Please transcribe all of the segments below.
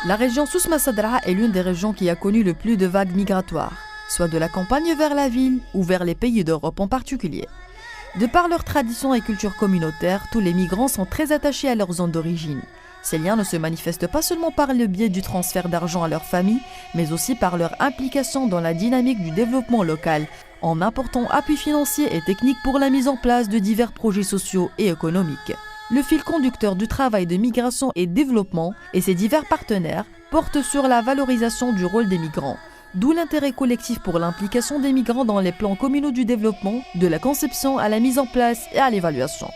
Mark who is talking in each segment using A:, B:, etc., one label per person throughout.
A: La région Souss Massadra est l'une des régions qui a connu le plus de vagues migratoires, soit de la campagne vers la ville ou vers les pays d'Europe en particulier. De par leur tradition et culture communautaire, tous les migrants sont très attachés à leur zone d'origine. Ces liens ne se manifestent pas seulement par le biais du transfert d'argent à leur famille, mais aussi par leur implication dans la dynamique du développement local, en apportant appui financier et technique pour la mise en place de divers projets sociaux et économiques. Le fil conducteur du travail de migration et développement et ses divers partenaires porte sur la valorisation du rôle des migrants, d'où l'intérêt collectif pour l'implication des migrants dans les plans communaux du développement, de la conception à la mise en place et à l'évaluation.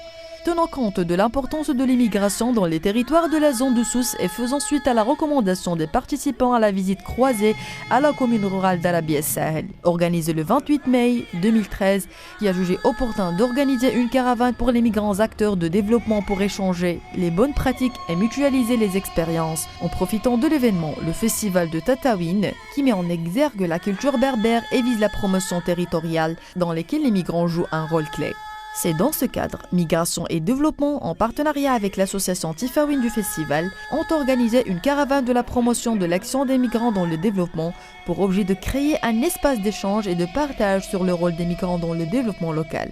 A: Tenant compte de l'importance de l'immigration dans les territoires de la zone de Souss et faisant suite à la recommandation des participants à la visite croisée à la commune rurale d'Arabie Sahel, organisée le 28 mai 2013, qui a jugé opportun d'organiser une caravane pour les migrants acteurs de développement pour échanger les bonnes pratiques et mutualiser les expériences, en profitant de l'événement, le festival de Tataouine, qui met en exergue la culture berbère et vise la promotion territoriale dans laquelle les migrants jouent un rôle clé. C'est dans ce cadre, Migration et Développement, en partenariat avec l'association Tifawin du festival, ont organisé une caravane de la promotion de l'action des migrants dans le développement pour objet de créer un espace d'échange et de partage sur le rôle des migrants dans le développement local.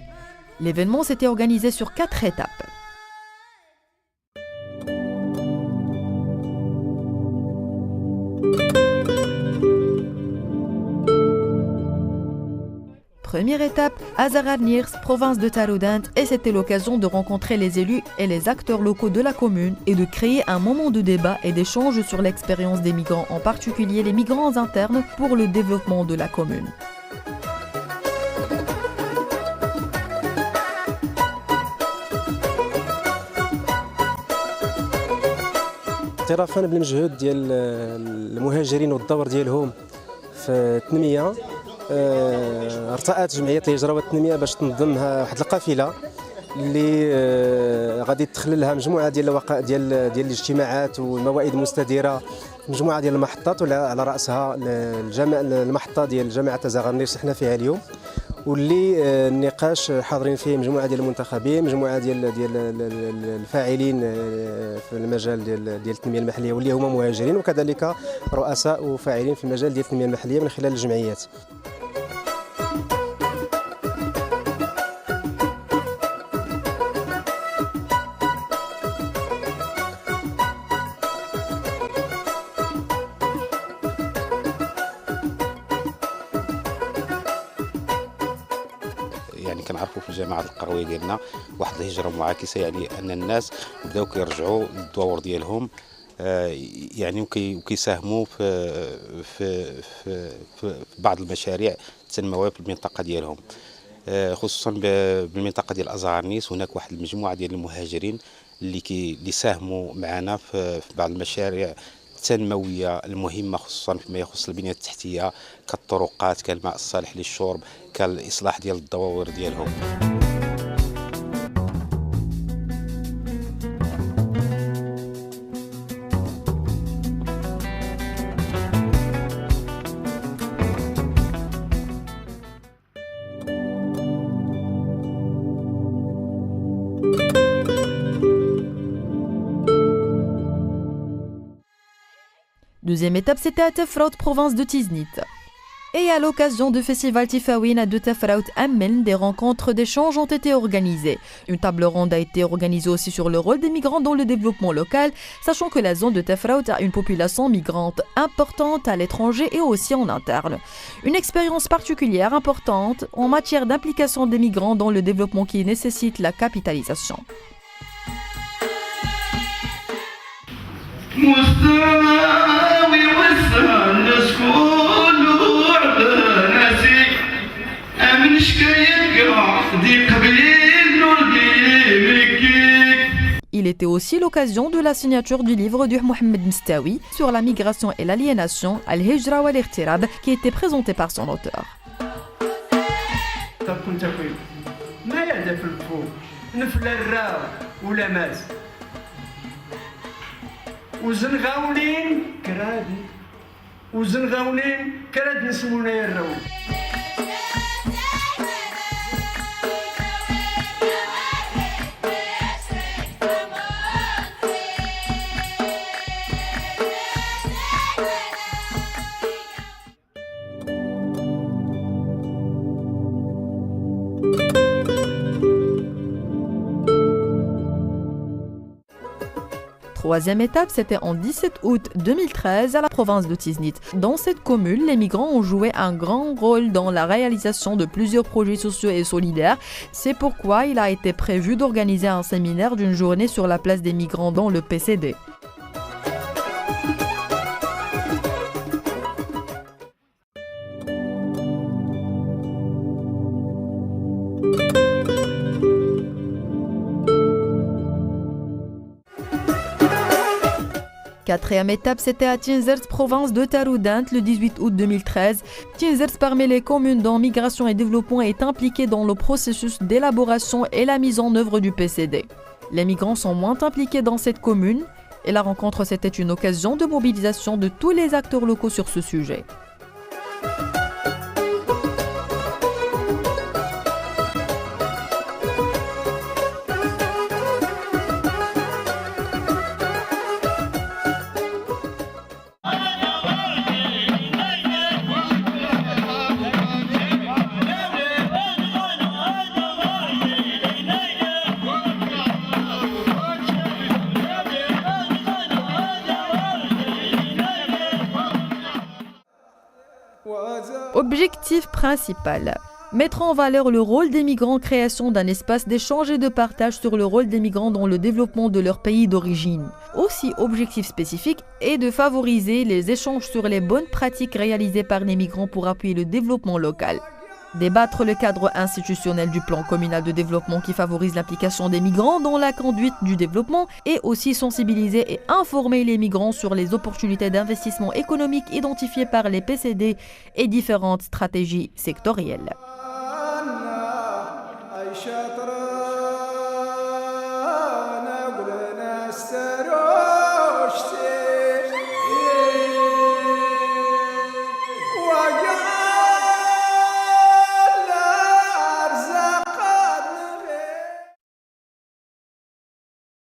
A: L'événement s'était organisé sur 4 étapes. Première étape, Azarar-Nirs, province de Taroudant, et c'était l'occasion de rencontrer les élus et les acteurs locaux de la commune et de créer un moment de débat et d'échange sur l'expérience des migrants, en particulier les migrants internes, pour le développement de la commune.
B: اعترافا بالمجهود ديال المهاجرين والدور ديالهم في التنميه ارتأت جمعيه الهجره والتنميه باش تنظم واحد القافله اللي غادي تدخل لها مجموعه ديال الوقائع ديال الاجتماعات والموائد المستديره، مجموعه ديال المحطات وعلى راسها المحطه ديال جامعه ازاغرنيس حنا فيها اليوم، واللي النقاش حاضرين فيه مجموعه ديال المنتخبين، مجموعه ديال الفاعلين في المجال ديال التنميه المحليه واللي هما مهاجرين، وكذلك رؤساء وفاعلين في المجال ديال التنميه المحليه من خلال الجمعيات.
C: يعني كنعرفوا في الجامعه القرويه ديالنا واحد الهجره معاكسه، يعني ان الناس بداو كيرجعوا للدور ديالهم، يعني وكيساهموا في بعض المشاريع التنمويه في المنطقه ديالهم، خصوصا بالمنطقه ديال ازاغرنيس. هناك واحد المجموعه ديال المهاجرين اللي ساهموا معنا في بعض المشاريع التنمويه المهمه، خصوصا فيما يخص البنيه التحتيه كالطرقات، كالماء الصالح للشرب، كالاصلاح ديال الدواور ديالهم.
A: Deuxième étape, c'était à Tafraout, province de Tiznit. Et à l'occasion du festival Tifawin de Tafraout Ammen, des rencontres d'échange ont été organisées. Une table ronde a été organisée aussi sur le rôle des migrants dans le développement local, sachant que la zone de Tafraout a une population migrante importante à l'étranger et aussi en interne. Une expérience particulière importante en matière d'implication des migrants dans le développement qui nécessite la capitalisation. Il était aussi l'occasion de la signature du livre du Mohamed Mstawi sur la migration et l'aliénation, Al-Hijra wa l'Irtirab, qui était présenté par son auteur. troisième étape, c'était en 17 août 2013 à la province de Tiznit. Dans cette commune, les migrants ont joué un grand rôle dans la réalisation de plusieurs projets sociaux et solidaires. C'est pourquoi il a été prévu d'organiser un séminaire d'une journée sur la place des migrants dans le PCD. Quatrième étape, c'était à Tinzert, province de Taroudant, le 18 août 2013. Tinzert, parmi les communes dont Migration et Développement est impliqué dans le processus d'élaboration et la mise en œuvre du PCD. Les migrants sont moins impliqués dans cette commune et la rencontre, c'était une occasion de mobilisation de tous les acteurs locaux sur ce sujet. Objectif principal. Mettre en valeur le rôle des migrants, création d'un espace d'échange et de partage sur le rôle des migrants dans le développement de leur pays d'origine. Aussi, objectif spécifique est de favoriser les échanges sur les bonnes pratiques réalisées par les migrants pour appuyer le développement local. Débattre le cadre institutionnel du plan communal de développement qui favorise l'implication des migrants dans la conduite du développement et aussi sensibiliser et informer les migrants sur les opportunités d'investissement économique identifiées par les PCD et différentes stratégies sectorielles.